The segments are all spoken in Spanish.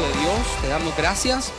de Dios, te damos gracias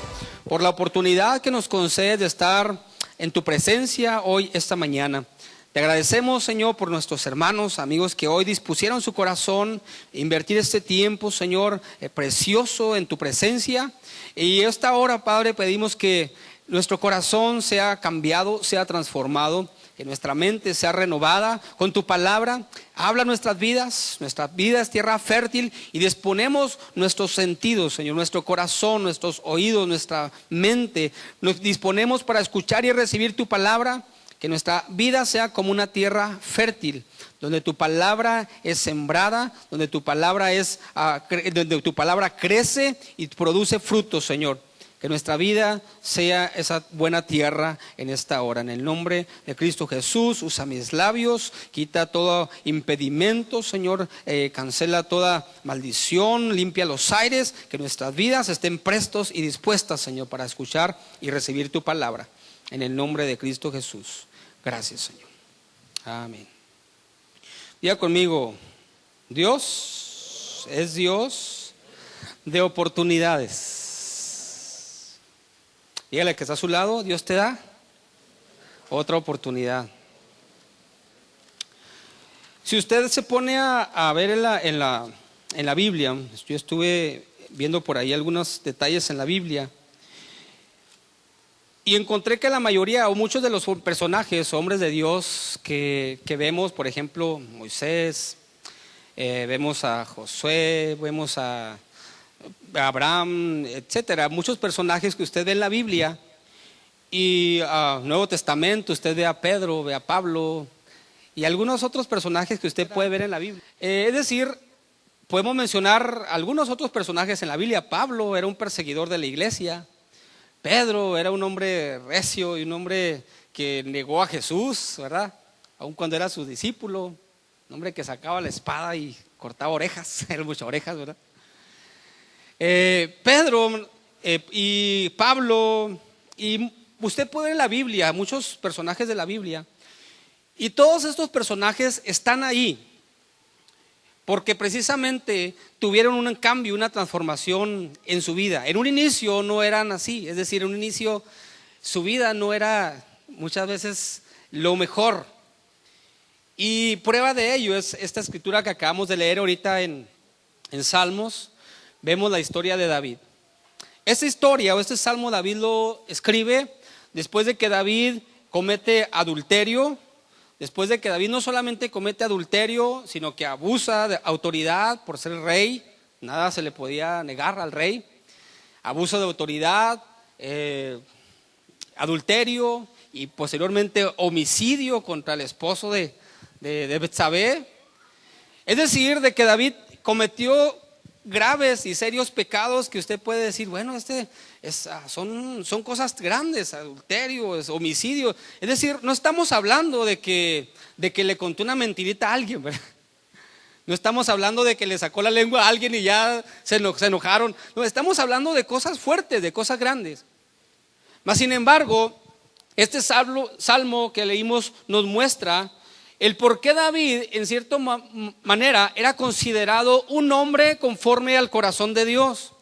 por la oportunidad que nos concedes de estar en tu presencia hoy, esta mañana. Te agradecemos, Señor, por nuestros hermanos, amigos que hoy dispusieron su corazón a invertir este tiempo, Señor, precioso en tu presencia. Y esta hora, Padre, pedimos que nuestro corazón sea cambiado, sea transformado, que nuestra mente sea renovada con tu palabra. Habla nuestra vida es tierra fértil y disponemos nuestros sentidos, Señor, nuestro corazón, nuestros oídos, nuestra mente. Nos disponemos para escuchar y recibir tu palabra. Que nuestra vida sea como una tierra fértil, donde tu palabra es sembrada, donde tu palabra crece y produce frutos, Señor. Que nuestra vida sea esa buena tierra en esta hora. En el nombre de Cristo Jesús, usa mis labios, quita todo impedimento, Señor, cancela toda maldición, limpia los aires. Que nuestras vidas estén prestos y dispuestas, Señor, para escuchar y recibir tu palabra. En el nombre de Cristo Jesús. Gracias, Señor. Amén. Diga conmigo, Dios es Dios de oportunidades. Dígale que está a su lado, Dios te da otra oportunidad. Si usted se pone a ver en la Biblia, yo estuve viendo por ahí algunos detalles en la Biblia. Y encontré que la mayoría o muchos de los personajes, hombres de Dios que vemos, por ejemplo, Moisés, vemos a Josué, vemos a Abraham, etcétera, muchos personajes que usted ve en la Biblia y Nuevo Testamento, usted ve a Pedro, ve a Pablo y algunos otros personajes que usted puede ver en la Biblia. Es decir, podemos mencionar algunos otros personajes en la Biblia. Pablo era un perseguidor de la iglesia. Pedro era un hombre recio y un hombre que negó a Jesús, ¿verdad? Aun cuando era su discípulo, un hombre que sacaba la espada y cortaba orejas, eran muchas orejas, ¿verdad? Pedro y Pablo, y usted puede ver en la Biblia, muchos personajes de la Biblia, y todos estos personajes están ahí porque precisamente tuvieron un cambio, una transformación en su vida. En un inicio no eran así, es decir, en un inicio su vida no era muchas veces lo mejor. Y prueba de ello es esta escritura que acabamos de leer ahorita en Salmos. Vemos la historia de David. Esta historia o este salmo David lo escribe después de que David comete adulterio. Después de que David no solamente comete adulterio, sino que abusa de autoridad por ser rey, nada se le podía negar al rey, abuso de autoridad, adulterio y posteriormente homicidio contra el esposo de Betsabé. Es decir, de que David cometió graves y serios pecados que usted puede decir, bueno, son cosas grandes, adulterio, homicidio. Es decir, no estamos hablando de que le contó una mentirita a alguien, ¿verdad? No estamos hablando de que le sacó la lengua a alguien y ya se enojaron. No, estamos hablando de cosas fuertes, de cosas grandes. Mas sin embargo, este salmo que leímos nos muestra el por qué David, en cierta manera, era considerado un hombre conforme al corazón de Dios.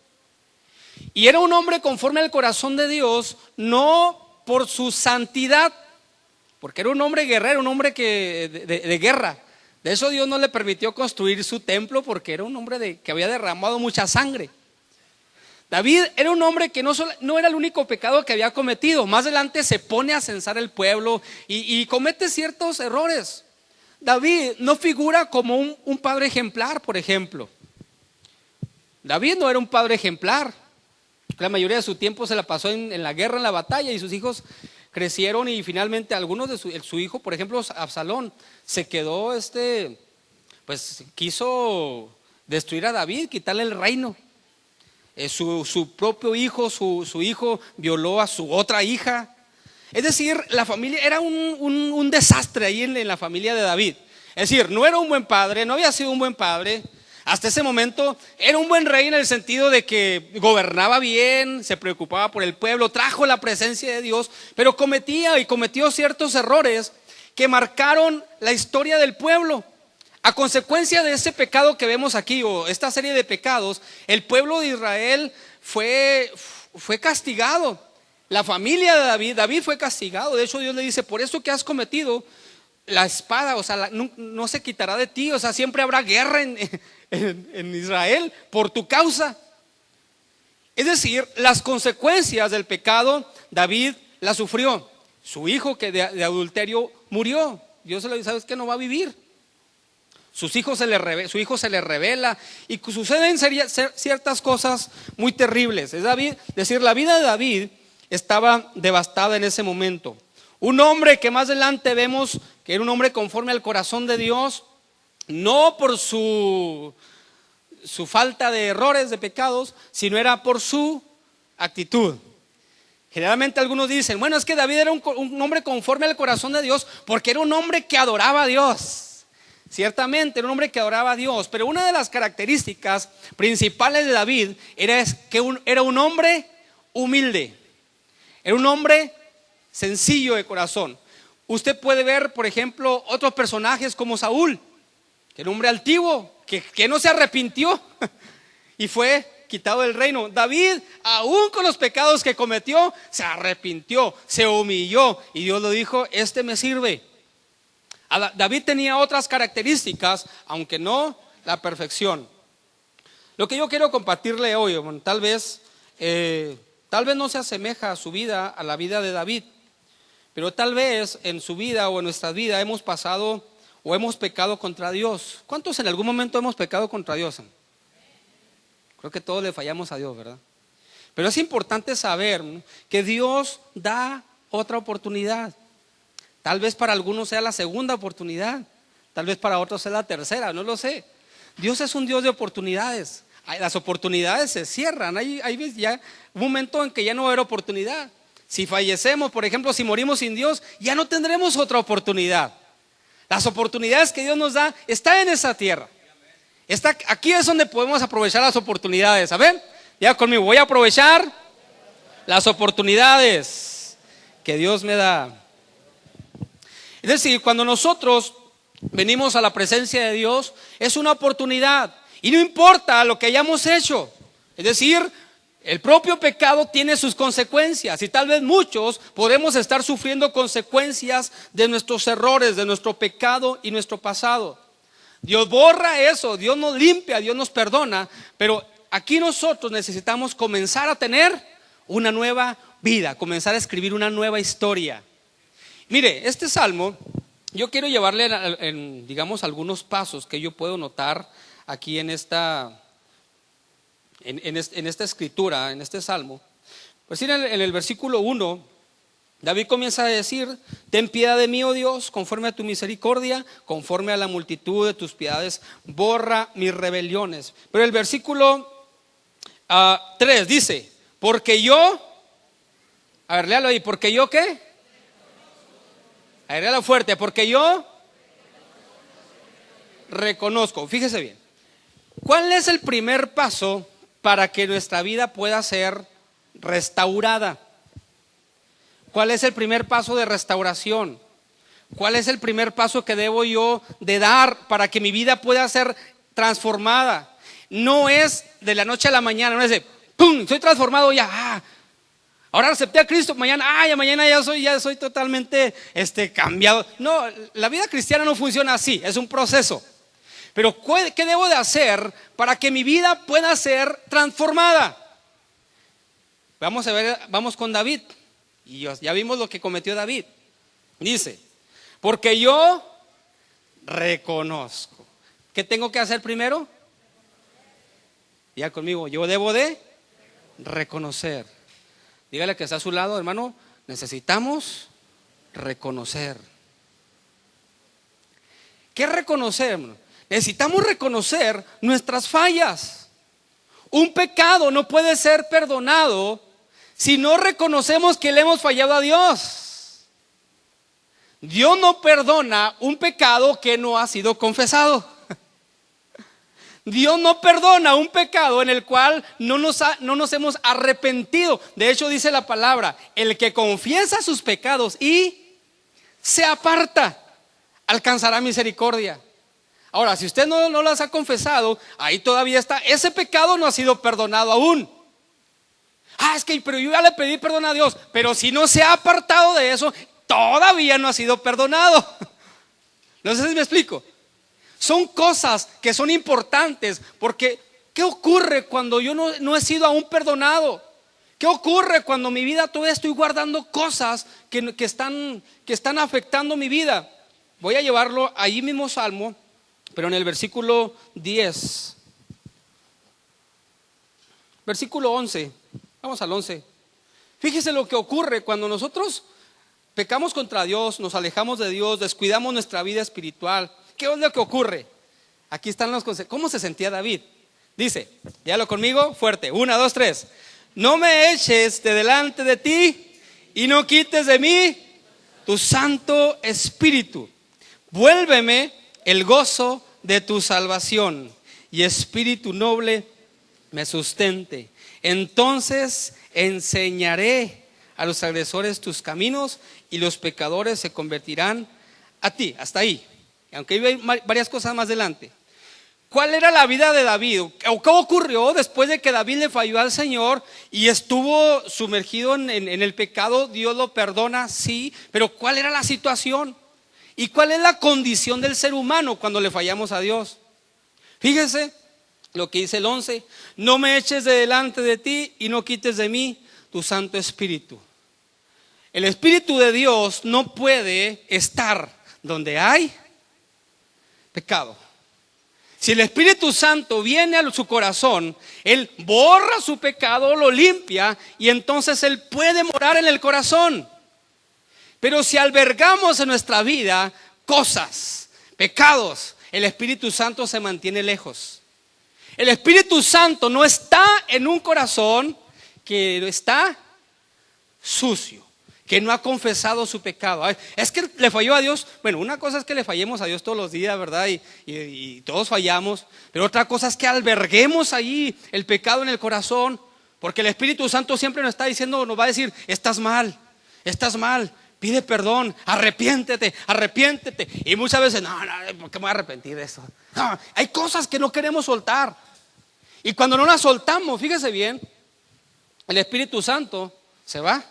Y era un hombre conforme al corazón de Dios, no por su santidad, porque era un hombre guerrero, un hombre de guerra. De eso Dios no le permitió construir su templo, porque era un hombre que había derramado mucha sangre. David era un hombre que no era el único pecado que había cometido. Más adelante se pone a censar el pueblo y comete ciertos errores. David no figura como un padre ejemplar, por ejemplo. David no era un padre ejemplar. La mayoría de su tiempo se la pasó en la guerra, en la batalla, y sus hijos crecieron y finalmente algunos de su hijo, por ejemplo Absalón, se quedó, pues quiso destruir a David, quitarle el reino. Su propio hijo, su hijo violó a su otra hija. Es decir, la familia era un desastre ahí en la familia de David. Es decir, no era un buen padre, no había sido un buen padre. Hasta ese momento era un buen rey en el sentido de que gobernaba bien, se preocupaba por el pueblo, trajo la presencia de Dios, pero cometió ciertos errores que marcaron la historia del pueblo. A consecuencia de ese pecado que vemos aquí, o esta serie de pecados, el pueblo de Israel fue castigado. La familia de David fue castigado. De hecho, Dios le dice: por eso que has cometido, la espada, o sea, no se quitará de ti. O sea, siempre habrá guerra en Israel por tu causa. Es decir, las consecuencias del pecado, David las sufrió. Su hijo que de adulterio murió. Dios le dice: ¿sabes qué? No va a vivir. Su hijo se le revela y suceden ciertas cosas muy terribles. Es decir, la vida de David estaba devastada en ese momento. Un hombre que más adelante vemos que era un hombre conforme al corazón de Dios, no por su falta de errores, de pecados, sino era por su actitud. Generalmente algunos dicen: bueno, es que David era un hombre conforme al corazón de Dios porque era un hombre que adoraba a Dios. Ciertamente era un hombre que adoraba a Dios, pero una de las características principales de David era que era un hombre humilde. Era un hombre sencillo de corazón. Usted puede ver, por ejemplo, otros personajes como Saúl, que era un hombre altivo, que no se arrepintió y fue quitado del reino. David, aún con los pecados que cometió, se arrepintió, se humilló y Dios lo dijo: este me sirve. David tenía otras características, aunque no la perfección. Lo que yo quiero compartirle hoy, tal vez no se asemeja a su vida, a la vida de David, pero tal vez en su vida o en nuestra vida hemos pasado o hemos pecado contra Dios. ¿Cuántos en algún momento hemos pecado contra Dios? Creo que todos le fallamos a Dios, ¿verdad? Pero es importante saber que Dios da otra oportunidad. Tal vez para algunos sea la segunda oportunidad, tal vez para otros sea la tercera, no lo sé. Dios es un Dios de oportunidades. Las oportunidades se cierran. Hay ya un momento en que ya no va a haber oportunidad. Si fallecemos, por ejemplo, si morimos sin Dios, ya no tendremos otra oportunidad. Las oportunidades que Dios nos da están en esa tierra. Aquí es donde podemos aprovechar las oportunidades. ¿Saben? Ya conmigo, voy a aprovechar las oportunidades que Dios me da. Es decir, cuando nosotros venimos a la presencia de Dios, es una oportunidad. Y no importa lo que hayamos hecho. Es decir, el propio pecado tiene sus consecuencias. Y tal vez muchos podemos estar sufriendo consecuencias de nuestros errores, de nuestro pecado y nuestro pasado. Dios borra eso, Dios nos limpia, Dios nos perdona. Pero aquí nosotros necesitamos comenzar a tener una nueva vida, comenzar a escribir una nueva historia. Mire, este salmo, yo quiero llevarle digamos, algunos pasos que yo puedo notar aquí en esta escritura, en este salmo. Pues en el versículo 1, David comienza a decir: ten piedad de mí, oh Dios, conforme a tu misericordia, conforme a la multitud de tus piedades, borra mis rebeliones. Pero el versículo 3 dice: porque yo, a ver, léalo ahí, porque yo ¿qué? Agregalo fuerte, porque yo reconozco. Fíjese bien, ¿cuál es el primer paso para que nuestra vida pueda ser restaurada? ¿Cuál es el primer paso de restauración? ¿Cuál es el primer paso que debo yo de dar para que mi vida pueda ser transformada? No es de la noche a la mañana, no es de ¡pum! Soy transformado ya. Ahora acepté a Cristo, mañana ya soy totalmente cambiado. No, la vida cristiana no funciona así, es un proceso. Pero ¿qué debo de hacer para que mi vida pueda ser transformada? Vamos con David. Y ya vimos lo que cometió David. Dice: porque yo reconozco. ¿Qué tengo que hacer primero? Ya conmigo, yo debo de reconocer. Dígale que está a su lado: hermano, necesitamos reconocer. ¿Qué reconocer, hermano? Necesitamos reconocer nuestras fallas. Un pecado no puede ser perdonado si no reconocemos que le hemos fallado a Dios. Dios no perdona un pecado que no ha sido confesado. Dios no perdona un pecado en el cual no nos hemos arrepentido. De hecho, dice la palabra: el que confiesa sus pecados y se aparta, alcanzará misericordia. Ahora, si usted no las ha confesado, ahí todavía está. Ese pecado no ha sido perdonado aún. Es que pero yo ya le pedí perdón a Dios. Pero si no se ha apartado de eso, todavía no ha sido perdonado. No sé si me explico. Son cosas que son importantes, porque ¿qué ocurre cuando yo no he sido aún perdonado? ¿Qué ocurre cuando mi vida todavía estoy guardando cosas que están afectando mi vida? Voy a llevarlo ahí mismo Salmo, pero en el versículo 10. Versículo 11. Vamos al 11. Fíjese lo que ocurre cuando nosotros pecamos contra Dios, nos alejamos de Dios, descuidamos nuestra vida espiritual. ¿Qué es lo que ocurre? Aquí están los consejos. ¿Cómo se sentía David? Dice, léalo conmigo, fuerte. 1, 2, 3. No me eches de delante de ti y no quites de mí tu Santo Espíritu. Vuélveme el gozo de tu salvación y espíritu noble me sustente. Entonces enseñaré a los agresores tus caminos y los pecadores se convertirán a ti. Hasta ahí. Aunque hay varias cosas más adelante. ¿Cuál era la vida de David? ¿O qué ocurrió después de que David le falló al Señor y estuvo sumergido en el pecado? Dios lo perdona, sí, pero ¿cuál era la situación? ¿Y cuál es la condición del ser humano cuando le fallamos a Dios? Fíjese lo que dice el 11. No me eches de delante de ti y no quites de mí tu Santo Espíritu. El Espíritu de Dios no puede estar donde hay pecado. Si el Espíritu Santo viene a su corazón, Él borra su pecado, lo limpia y entonces Él puede morar en el corazón. Pero si albergamos en nuestra vida cosas, pecados, el Espíritu Santo se mantiene lejos. El Espíritu Santo no está en un corazón que está sucio, que no ha confesado su pecado. Es que le falló a Dios. Bueno, una cosa es que le fallemos a Dios todos los días, ¿verdad? Y todos fallamos. Pero otra cosa es que alberguemos ahí el pecado en el corazón. Porque el Espíritu Santo siempre nos está diciendo, nos va a decir, estás mal, pide perdón, arrepiéntete. Y muchas veces, no, ¿por qué me voy a arrepentir de eso? No, hay cosas que no queremos soltar. Y cuando no las soltamos, fíjese bien, el Espíritu Santo se va.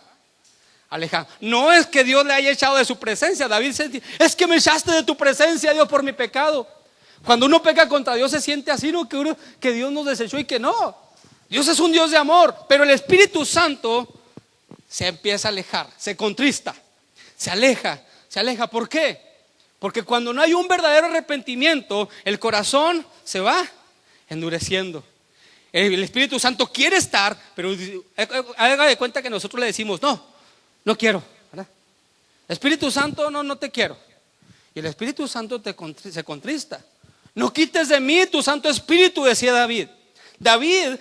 Aleja. No es que Dios le haya echado de su presencia. David sentía, es que me echaste de tu presencia, Dios, por mi pecado. Cuando uno peca contra Dios se siente así, ¿no? Que Dios nos desechó y que no. Dios es un Dios de amor, pero el Espíritu Santo se empieza a alejar, se contrista, se aleja. ¿Por qué? Porque cuando no hay un verdadero arrepentimiento, el corazón se va endureciendo. El Espíritu Santo quiere estar, pero haga de cuenta que nosotros le decimos, no quiero, ¿verdad? Espíritu Santo, no te quiero. Y el Espíritu Santo se contrista. No quites de mí tu Santo Espíritu, decía David. David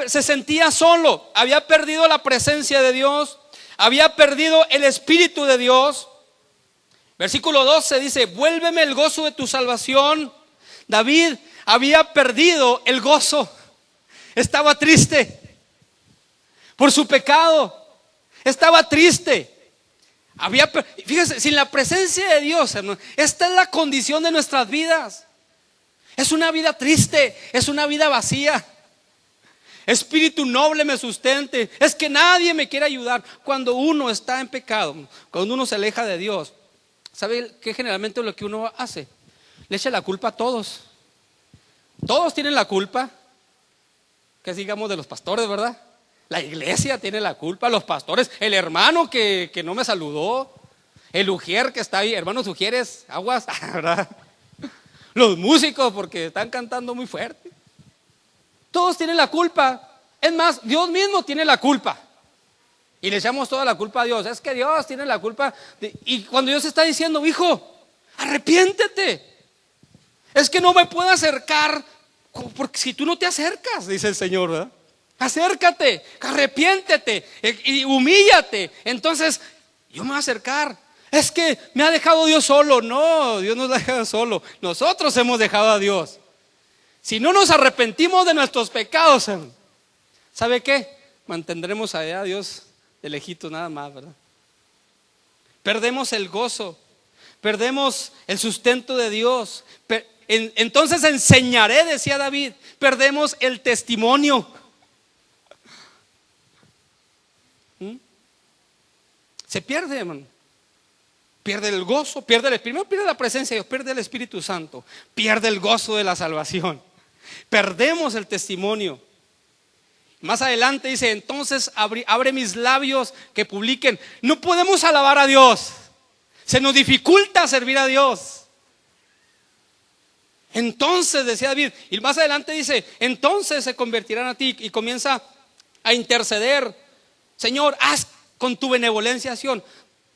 se sentía solo, había perdido la presencia de Dios, había perdido el Espíritu de Dios. Versículo 12 dice, vuélveme el gozo de tu salvación. David había perdido el gozo, estaba triste por su pecado. Estaba triste. Fíjese, sin la presencia de Dios, hermano, esta es la condición de nuestras vidas. Es una vida triste, es una vida vacía. Espíritu noble me sustente. Es que nadie me quiere ayudar. Cuando uno está en pecado, cuando uno se aleja de Dios, ¿sabe qué generalmente es lo que uno hace? Le echa la culpa a todos. Todos tienen la culpa. Que digamos de los pastores, ¿verdad? La iglesia tiene la culpa, los pastores, el hermano que no me saludó, el ujier que está ahí, hermanos ujieres, aguas, ¿verdad? Los músicos porque están cantando muy fuerte. Todos tienen la culpa. Es más, Dios mismo tiene la culpa. Y le echamos toda la culpa a Dios. Es que Dios tiene la culpa. Y cuando Dios está diciendo, hijo, arrepiéntete. Es que no me puedo acercar porque si tú no te acercas, dice el Señor, ¿verdad? Acércate, arrepiéntete y humíllate. Entonces yo me voy a acercar. Es que me ha dejado Dios solo. No, Dios nos ha dejado solo. Nosotros hemos dejado a Dios. Si no nos arrepentimos de nuestros pecados, ¿sabe qué? Mantendremos a Dios de lejito nada más, ¿verdad? Perdemos el gozo, perdemos el sustento de Dios. Entonces enseñaré, decía David. Perdemos el testimonio. Se pierde, hermano. Pierde el gozo, primero pierde la presencia de Dios, pierde el Espíritu Santo, pierde el gozo de la salvación, perdemos el testimonio. Más adelante dice, entonces abre mis labios que publiquen. No podemos alabar a Dios, se nos dificulta servir a Dios. Entonces, decía David, y más adelante dice, entonces se convertirán a ti, y comienza a interceder. Señor, haz con tu benevolencia acción.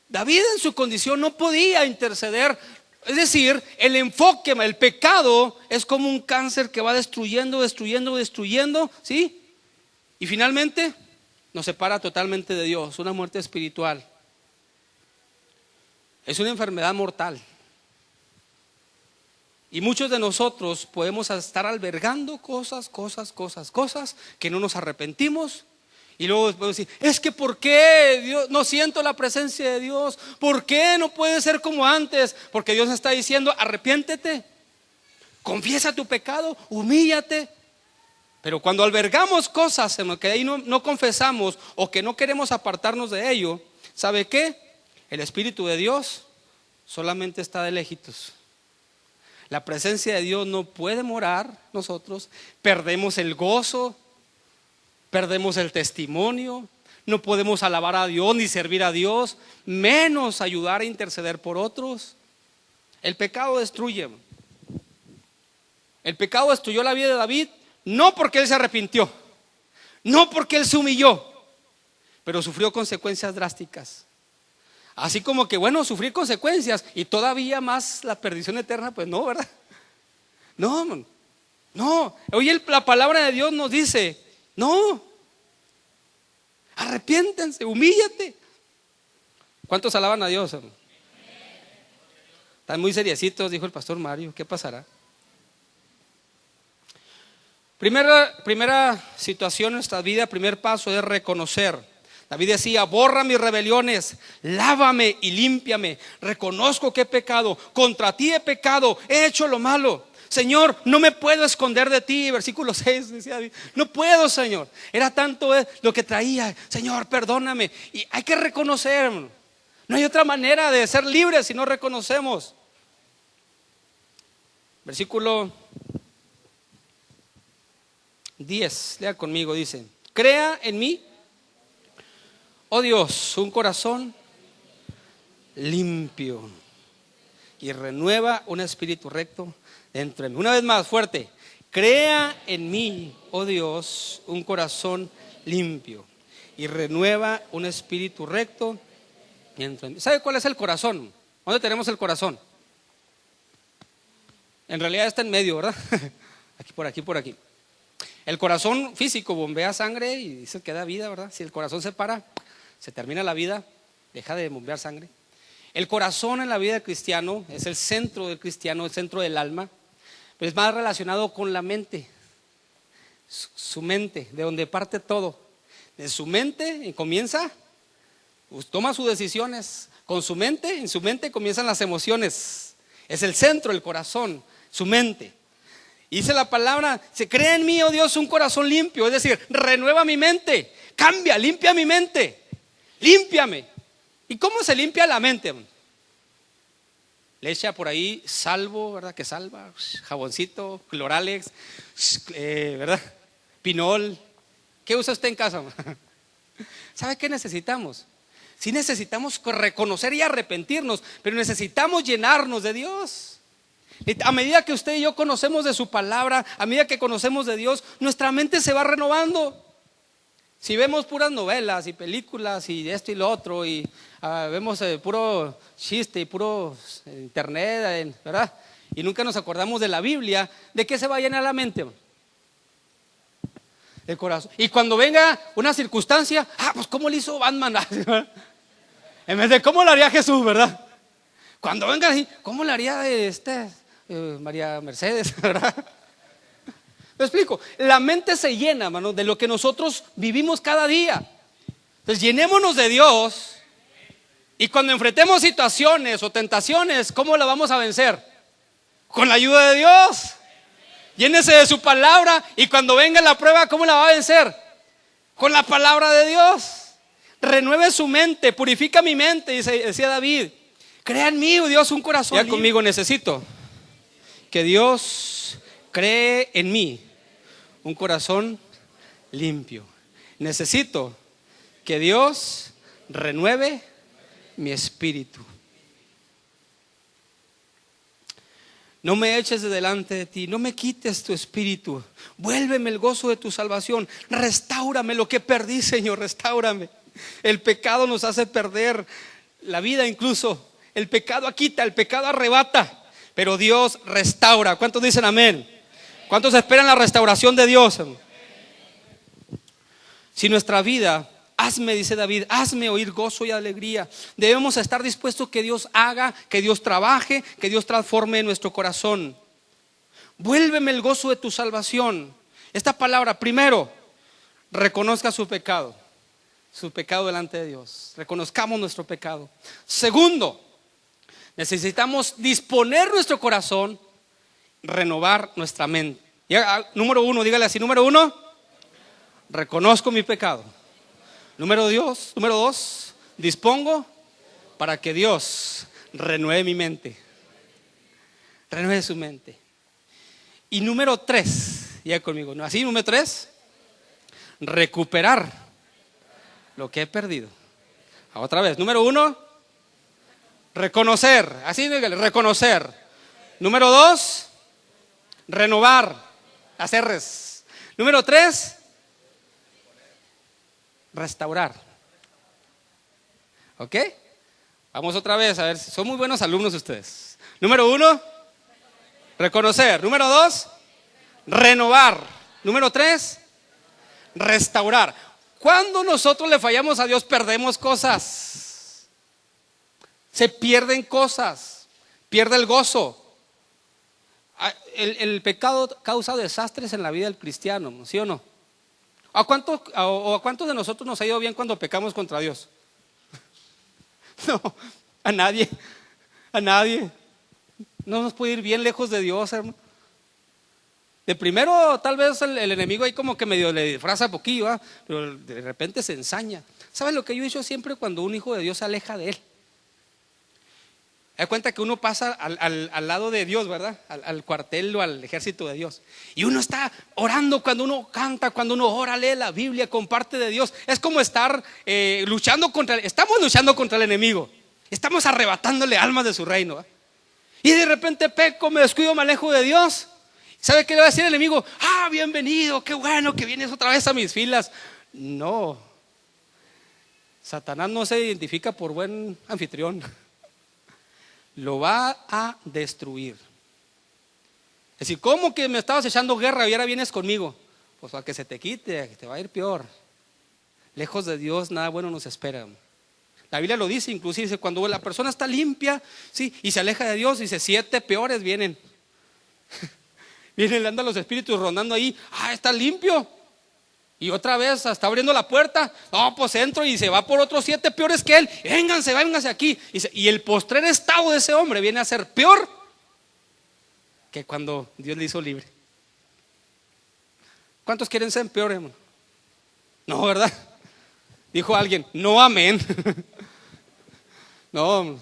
David en su condición no podía interceder. Es decir, el enfoque, el pecado es como un cáncer que va destruyendo, ¿sí? Y finalmente nos separa totalmente de Dios, una muerte espiritual. Es una enfermedad mortal. Y muchos de nosotros podemos estar albergando cosas que no nos arrepentimos. Y luego podemos decir, es que ¿por qué Dios, no siento la presencia de Dios? ¿Por qué no puede ser como antes? Porque Dios está diciendo, arrepiéntete, confiesa tu pecado, humíllate. Pero cuando albergamos cosas en lo que ahí no confesamos o que no queremos apartarnos de ello, ¿sabe qué? El Espíritu de Dios solamente está de lejitos. La presencia de Dios no puede morar en nosotros, perdemos el gozo, perdemos el testimonio, no podemos alabar a Dios ni servir a Dios, menos ayudar a interceder por otros. El pecado destruye. El pecado destruyó la vida de David, no porque él se arrepintió, no porque él se humilló, pero sufrió consecuencias drásticas. Así como que, bueno, sufrir consecuencias y todavía más la perdición eterna, pues no, ¿verdad? No. Hoy la palabra de Dios nos dice, no, arrepiéntense, humíllate. ¿Cuántos alaban a Dios, hermano? Están muy seriecitos, dijo el pastor Mario, ¿qué pasará? Primera situación en nuestra vida, primer paso es reconocer. David decía, borra mis rebeliones, lávame y límpiame. Reconozco que he pecado, contra ti he pecado, he hecho lo malo. Señor, no me puedo esconder de ti. Versículo 6 decía David, no puedo, Señor. Era tanto lo que traía. Señor, perdóname. Y hay que reconocer, hermano. No hay otra manera de ser libres si no reconocemos. Versículo 10, lea conmigo, dice, crea en mí, oh Dios, un corazón limpio y renueva un espíritu recto dentro de mí. Una vez más, fuerte, crea en mí, oh Dios, un corazón limpio y renueva un espíritu recto dentro de mí. ¿Sabe cuál es el corazón? ¿Dónde tenemos el corazón? En realidad está en medio, ¿verdad? Por aquí. El corazón físico bombea sangre y dice que da vida, ¿verdad? Si el corazón se para, se termina la vida, deja de bombear sangre. El corazón en la vida del cristiano es el centro del cristiano, el centro del alma, pero es más relacionado con la mente, su mente, de donde parte todo. De su mente comienza, toma sus decisiones, en su mente comienzan las emociones. Es el centro, el corazón, su mente. Y dice la palabra, se crea en mí, oh Dios, un corazón limpio, es decir, renueva mi mente, cambia, limpia mi mente, límpiame. ¿Y cómo se limpia la mente? Le echa por ahí salvo, ¿verdad? Que salva, jaboncito, cloralex, ¿verdad? Pinol. ¿Qué usa usted en casa? ¿Sabe qué necesitamos? Sí necesitamos reconocer y arrepentirnos, pero necesitamos llenarnos de Dios. A medida que usted y yo conocemos de su palabra, a medida que conocemos de Dios, nuestra mente se va renovando. Si vemos puras novelas y películas y esto y lo otro y vemos puro chiste y puro internet, ¿verdad? Y nunca nos acordamos de la Biblia, ¿de qué se va a llenar la mente? El corazón. Y cuando venga una circunstancia, pues ¿cómo le hizo Batman? En vez de ¿cómo lo haría Jesús, verdad? Cuando venga así, ¿cómo le haría María Mercedes, ¿verdad? Me explico, la mente se llena, hermano, de lo que nosotros vivimos cada día. Entonces llenémonos de Dios y cuando enfrentemos situaciones o tentaciones, ¿cómo la vamos a vencer? Con la ayuda de Dios. Llénese de su palabra y cuando venga la prueba, ¿cómo la va a vencer? Con la palabra de Dios. renueve su mente, purifica mi mente, decía David. Crea en mí, oh Dios, un corazón. Ya conmigo, necesito que Dios cree en mí un corazón limpio. Necesito que Dios renueve mi espíritu. No me eches de delante de ti, no me quites tu espíritu. Vuélveme el gozo de tu salvación. Restáurame lo que perdí, Señor, restáurame. El pecado nos hace perder la vida incluso. El pecado quita, el pecado arrebata, pero Dios restaura. ¿Cuántos dicen amén? ¿Cuántos esperan la restauración de Dios? Si nuestra vida, hazme, dice David, hazme oír gozo y alegría. Debemos estar dispuestos que Dios haga, que Dios trabaje, que Dios transforme nuestro corazón. Vuélveme el gozo de tu salvación. Esta palabra, primero, reconozca su pecado delante de Dios. Reconozcamos nuestro pecado. Segundo, necesitamos disponer nuestro corazón, renovar nuestra mente. Número uno, dígale así, número uno, reconozco mi pecado. Número dos, dispongo para que Dios renueve mi mente. Renueve su mente. Y número tres, ya conmigo, ¿no? Así, número tres, recuperar lo que he perdido. Otra vez, número uno, reconocer. Así, dígale, reconocer. Número dos, renovar, hacerres. Número tres, restaurar. ¿Ok? Vamos otra vez, a ver, son muy buenos alumnos ustedes. Número uno, reconocer. Número dos, renovar. Número tres, restaurar. Cuando nosotros le fallamos a Dios, perdemos cosas. Se pierden cosas. Pierde el gozo. El pecado causa desastres en la vida del cristiano, ¿sí o no? ¿A cuántos de nosotros nos ha ido bien cuando pecamos contra Dios? No, a nadie. No nos puede ir bien lejos de Dios, hermano. De primero tal vez el enemigo ahí como que medio le disfraza poquillo, ¿eh? Pero de repente se ensaña. ¿Sabes lo que yo he dicho siempre cuando un hijo de Dios se aleja de él? Da cuenta que uno pasa al lado de Dios, ¿verdad? Al cuartel o al ejército de Dios. Y uno está orando cuando uno canta, cuando uno ora, lee la Biblia, comparte de Dios. Es como estar estamos luchando contra el enemigo. Estamos arrebatándole almas de su reino, ¿eh? Y de repente peco, me descuido, me alejo de Dios. ¿Sabe qué le va a decir el enemigo? Bienvenido, qué bueno que vienes otra vez a mis filas. No, Satanás no se identifica por buen anfitrión. Lo va a destruir. Es decir, ¿cómo que me estabas echando guerra y ahora vienes conmigo? Pues para que se te quite, que te va a ir peor. Lejos de Dios nada bueno nos espera. La Biblia lo dice, inclusive dice, cuando la persona está limpia, ¿sí? Y se aleja de Dios, dice, 7 peores vienen. Vienen, andan los espíritus rondando ahí. Está limpio. Y otra vez está abriendo la puerta. No, pues entro y se va por otros 7 peores que él. Vénganse aquí. Y el postrer estado de ese hombre viene a ser peor que cuando Dios le hizo libre. ¿Cuántos quieren ser peor, hermano? No, ¿verdad? Dijo alguien, no, amén. No,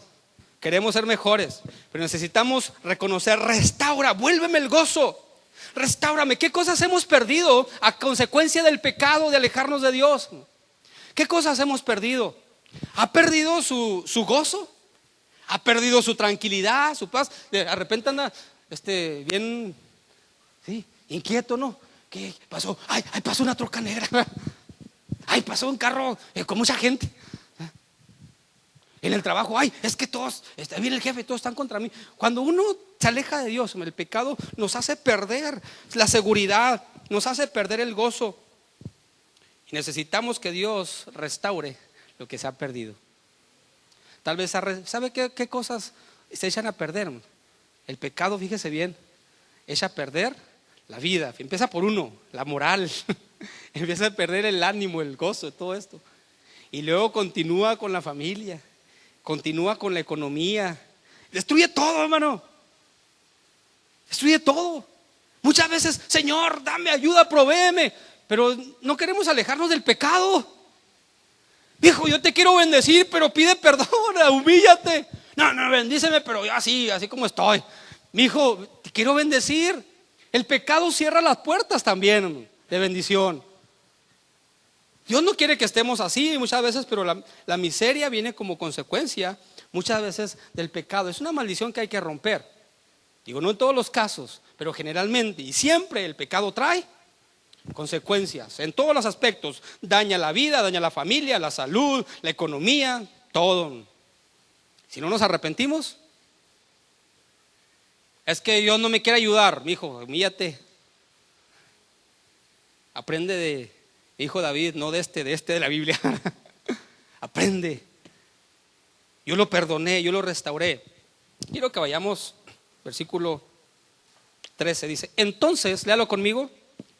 queremos ser mejores, pero necesitamos reconocer, restaura, vuélveme el gozo, restáurame. ¿Qué cosas hemos perdido a consecuencia del pecado de alejarnos de Dios? ¿Qué cosas hemos perdido? ¿Ha perdido su gozo? ¿Ha perdido su tranquilidad, su paz? De repente anda bien, sí, inquieto, ¿no? ¿Qué pasó? Ay, pasó una troca negra. Ay, pasó un carro con mucha gente. En el trabajo, es que todos, viene el jefe, todos están contra mí. Cuando uno se aleja de Dios, el pecado nos hace perder la seguridad, nos hace perder el gozo. Y necesitamos que Dios restaure lo que se ha perdido. Tal vez, ¿sabe qué cosas se echan a perder? El pecado, fíjese bien, echa a perder la vida. Empieza por uno, la moral. Empieza a perder el ánimo, el gozo, todo esto. Y luego continúa con la familia. Continúa con la economía. Destruye todo, hermano. Destruye todo. Muchas veces, Señor, dame ayuda, provéeme. Pero no queremos alejarnos del pecado. Hijo, yo te quiero bendecir, pero pide perdón, humíllate. No, no, bendíceme, pero yo así como estoy. Mi hijo, te quiero bendecir. El pecado cierra las puertas también de bendición. Dios no quiere que estemos así muchas veces, pero la miseria viene como consecuencia muchas veces del pecado. Es una maldición que hay que romper. Digo, no en todos los casos, pero generalmente y siempre el pecado trae consecuencias en todos los aspectos. Daña la vida, daña la familia, la salud, la economía, todo. Si no nos arrepentimos, es que Dios no me quiere ayudar. Mi hijo, humíllate. Aprende de hijo David, no de este de la Biblia. Aprende. Yo lo perdoné, yo lo restauré. Quiero que vayamos, versículo 13 dice: entonces, léalo conmigo.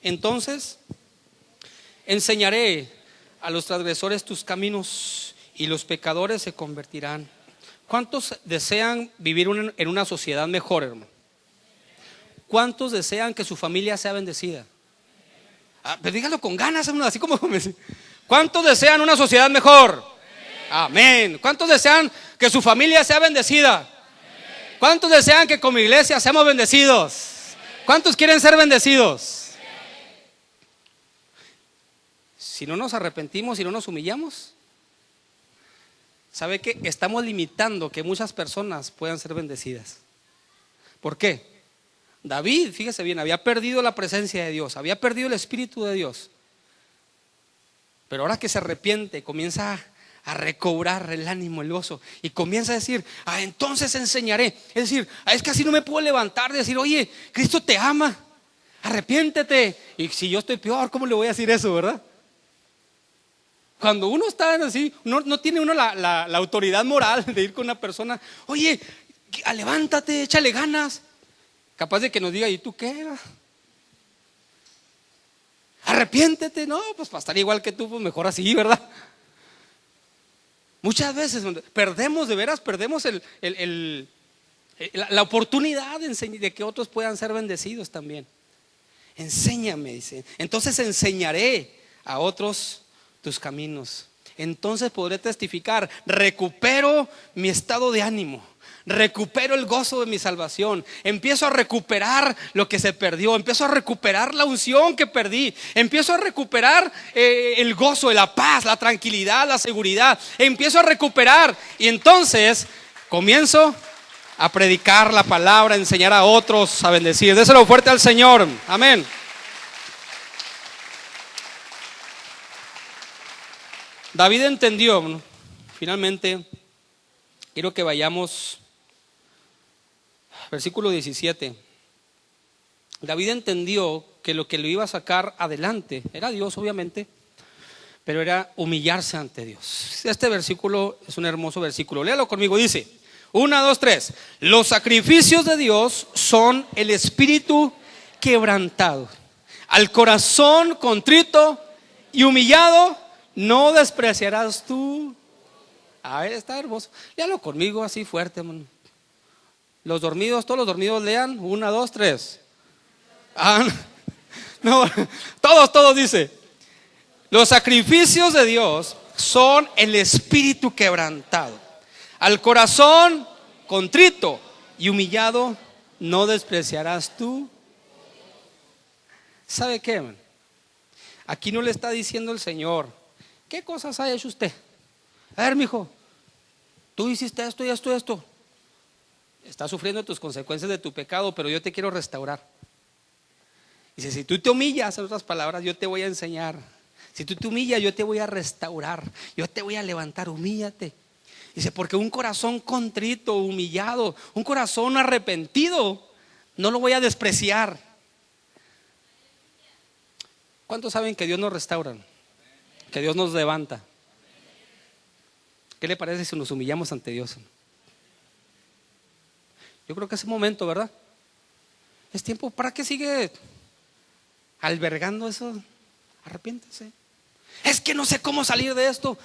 Entonces enseñaré a los transgresores tus caminos y los pecadores se convertirán. ¿Cuántos desean vivir en una sociedad mejor, hermano? ¿Cuántos desean que su familia sea bendecida? Pero dígalo con ganas, hermano, así como ¿cuántos desean una sociedad mejor? Amén. ¿Cuántos desean que su familia sea bendecida? ¿Cuántos desean que como iglesia seamos bendecidos? ¿Cuántos quieren ser bendecidos? Si no nos arrepentimos, si no nos humillamos, ¿sabe qué? Estamos limitando que muchas personas puedan ser bendecidas. ¿Por qué? David, fíjese bien, había perdido la presencia de Dios, había perdido el Espíritu de Dios. Pero ahora que se arrepiente, comienza a recobrar el ánimo, el gozo, y comienza a decir: entonces enseñaré. Es decir, es que así no me puedo levantar de decir: oye, Cristo te ama, arrepiéntete. Y si yo estoy peor, ¿cómo le voy a decir eso, verdad? Cuando uno está así, no tiene uno la autoridad moral de ir con una persona: oye, levántate, échale ganas. Capaz de que nos diga: ¿y tú qué? Arrepiéntete. No, pues para estar igual que tú, pues mejor así, ¿verdad? Muchas veces perdemos, de veras, perdemos la oportunidad de que otros puedan ser bendecidos también. Enséñame, dice. Entonces enseñaré a otros tus caminos. Entonces podré testificar: recupero mi estado de ánimo, recupero el gozo de mi salvación, empiezo a recuperar lo que se perdió, empiezo a recuperar la unción que perdí, empiezo a recuperar el gozo, la paz, la tranquilidad, la seguridad, empiezo a recuperar. Y entonces comienzo a predicar la palabra, a enseñar a otros a bendecir. Déselo fuerte al Señor. Amén. David entendió, finalmente, quiero que vayamos, versículo 17. David entendió que lo que lo iba a sacar adelante era Dios, obviamente, pero era humillarse ante Dios. Este versículo es un hermoso versículo. Léalo conmigo, dice: 1, 2, 3. Los sacrificios de Dios son el espíritu quebrantado. Al corazón contrito y humillado no despreciarás tú. Está hermoso. Léalo conmigo así fuerte, hermano. Los dormidos, todos los dormidos lean. 1, 2, 3. No, todos dice: los sacrificios de Dios son el espíritu quebrantado. Al corazón contrito y humillado no despreciarás tú. ¿Sabe qué, hermano? Aquí no le está diciendo el Señor: ¿qué cosas ha hecho usted? A ver, mijo, tú hiciste esto y esto y esto. Estás sufriendo tus consecuencias de tu pecado, pero yo te quiero restaurar. Dice: si tú te humillas, en otras palabras, yo te voy a enseñar. Si tú te humillas, yo te voy a restaurar, yo te voy a levantar. Humíllate. Dice: porque un corazón contrito, humillado, un corazón arrepentido, no lo voy a despreciar. ¿Cuántos saben que Dios nos restaura? Que Dios nos levanta. ¿Qué le parece si nos humillamos ante Dios? Yo creo que es el momento, ¿verdad? Es tiempo. ¿Para qué sigue albergando eso? Arrepiéntese. Es que no sé cómo salir de esto.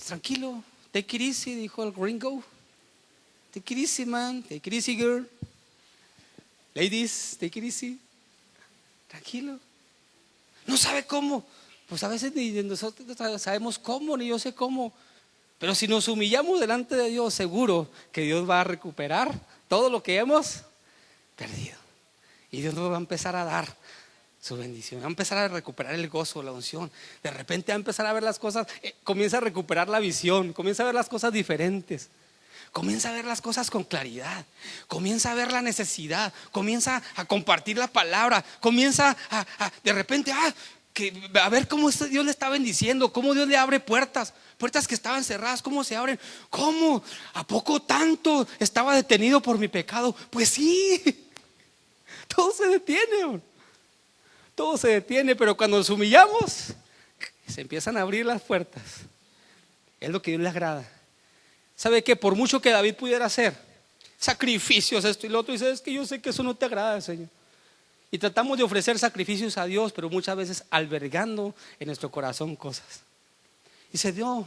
Tranquilo, take it easy, dijo el gringo. Take it easy, man. Take it easy, girl. Ladies, take it easy. Tranquilo. No sabe cómo. pues a veces ni nosotros sabemos cómo, ni yo sé cómo. Pero si nos humillamos delante de Dios, seguro que Dios va a recuperar todo lo que hemos perdido. Y Dios nos va a empezar a dar su bendición, va a empezar a recuperar el gozo, la unción. De repente va a empezar a ver las cosas, comienza a recuperar la visión, comienza a ver las cosas diferentes, comienza a ver las cosas con claridad, comienza a ver la necesidad, comienza a compartir la palabra, comienza de repente a ver cómo Dios le está bendiciendo, cómo Dios le abre puertas que estaban cerradas, cómo se abren. ¿Cómo? ¿A poco tanto estaba detenido por mi pecado? Pues sí, todo se detiene. Todo se detiene, pero cuando nos humillamos, se empiezan a abrir las puertas. Es lo que a Dios le agrada. ¿Sabe qué? Por mucho que David pudiera hacer sacrificios, esto y lo otro, dice: es que yo sé que eso no te agrada, Señor. Y tratamos de ofrecer sacrificios a Dios, pero muchas veces albergando en nuestro corazón cosas. Dice: Dios,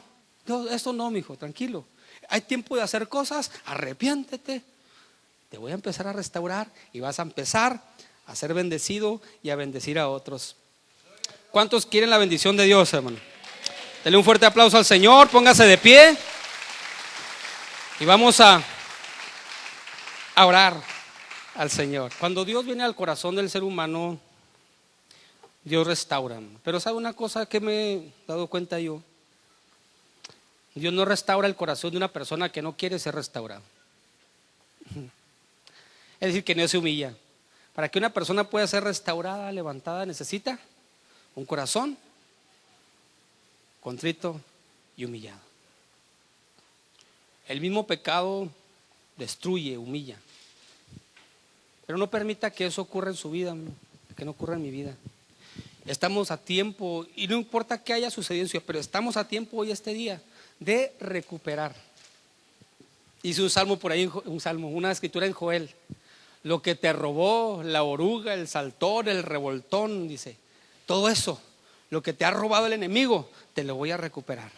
esto no, mijo, tranquilo. Hay tiempo de hacer cosas, arrepiéntete. Te voy a empezar a restaurar y vas a empezar a ser bendecido y a bendecir a otros. ¿Cuántos quieren la bendición de Dios, hermano? Denle un fuerte aplauso al Señor, póngase de pie y vamos a orar al Señor. Cuando Dios viene al corazón del ser humano, Dios restaura. Pero ¿sabe una cosa que me he dado cuenta yo? Dios no restaura el corazón de una persona que no quiere ser restaurado. Es decir, que no se humilla. Para que una persona pueda ser restaurada, levantada, necesita un corazón contrito y humillado. El mismo pecado destruye, humilla. Pero no permita que eso ocurra en su vida, que no ocurra en mi vida. Estamos a tiempo, y no importa qué haya sucedido, pero estamos a tiempo hoy, este día, de recuperar. Hice un salmo por ahí, una escritura en Joel. Lo que te robó la oruga, el saltón, el revoltón, dice, todo eso, lo que te ha robado el enemigo, te lo voy a recuperar.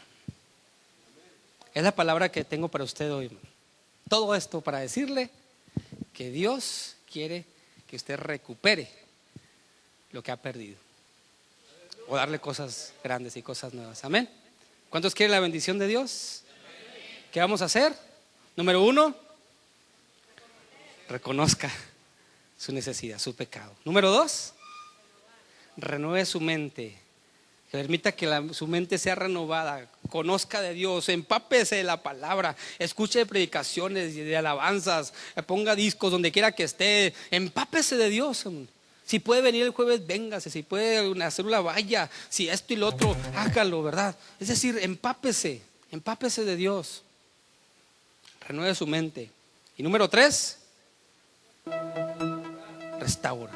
Es la palabra que tengo para usted hoy. Todo esto para decirle que Dios quiere que usted recupere lo que ha perdido, o darle cosas grandes y cosas nuevas. Amén. ¿Cuántos quieren la bendición de Dios? ¿Qué vamos a hacer? Número 1, reconozca su necesidad, su pecado. Número 2, renueve su mente. Permita que su mente sea renovada, conozca de Dios, empápese de la palabra, escuche predicaciones de alabanzas, ponga discos donde quiera que esté, empápese de Dios. Si puede venir el jueves, véngase. Si puede hacer una valla, si esto y lo otro, hágalo, ¿verdad? Es decir, empápese de Dios. Renueve su mente. Y número 3, restaura,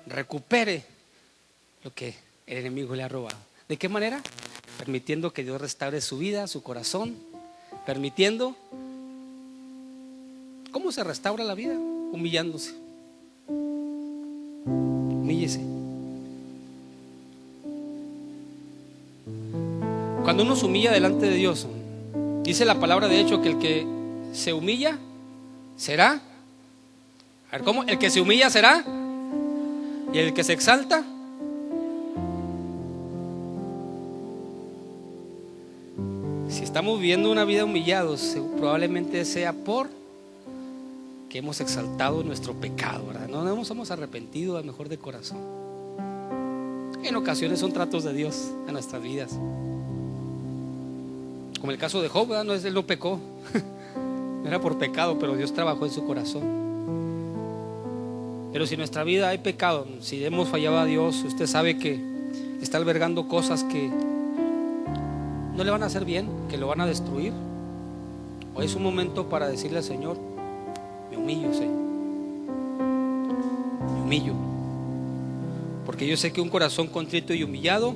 recupere lo que el enemigo le ha robado. ¿De qué manera? Permitiendo que Dios restaure su vida, su corazón. Permitiendo. ¿Cómo se restaura la vida? Humillándose. Humíllese. Cuando uno se humilla delante de Dios, dice la palabra de hecho que el que se humilla será. A ver, ¿cómo? El que se humilla será, y el que se exalta. Si estamos viviendo una vida humillados, probablemente sea por que hemos exaltado nuestro pecado, ¿verdad? No nos hemos arrepentido a lo mejor de corazón. En ocasiones son tratos de Dios a nuestras vidas, como el caso de Job, ¿verdad? No es él, no pecó, no era por pecado, pero Dios trabajó en su corazón. Pero si en nuestra vida hay pecado, si hemos fallado a Dios, usted sabe que está albergando cosas que no le van a hacer bien, que lo van a destruir. Hoy es un momento para decirle al Señor: me humillo, Señor, me humillo, porque yo sé que un corazón contrito y humillado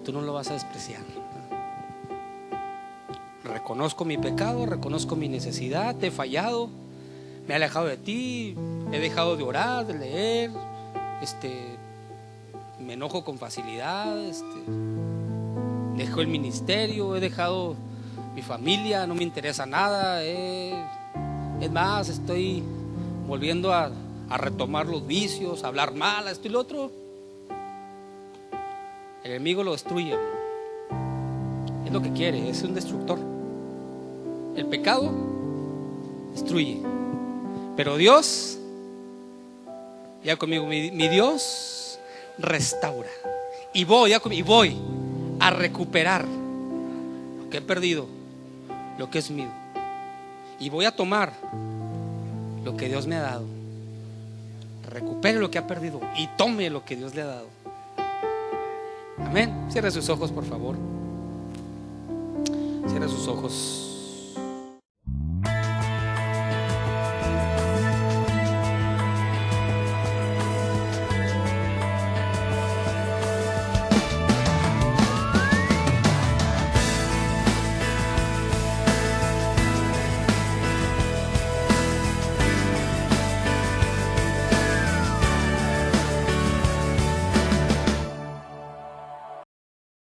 tú no lo vas a despreciar. Reconozco mi pecado, reconozco mi necesidad, te he fallado, me he alejado de ti, he dejado de orar, de leer, me enojo con facilidad, dejo el ministerio, he dejado mi familia, no me interesa nada, es más, estoy volviendo a retomar los vicios, a hablar mal, esto y lo otro. El enemigo lo destruye. Es lo que quiere, es un destructor. El pecado destruye, pero Dios, ya conmigo, mi Dios restaura. Y voy a recuperar lo que he perdido, lo que es mío. Y voy a tomar lo que Dios me ha dado. Recupere lo que ha perdido y tome lo que Dios le ha dado. Amén. Cierre sus ojos, por favor. Cierre sus ojos.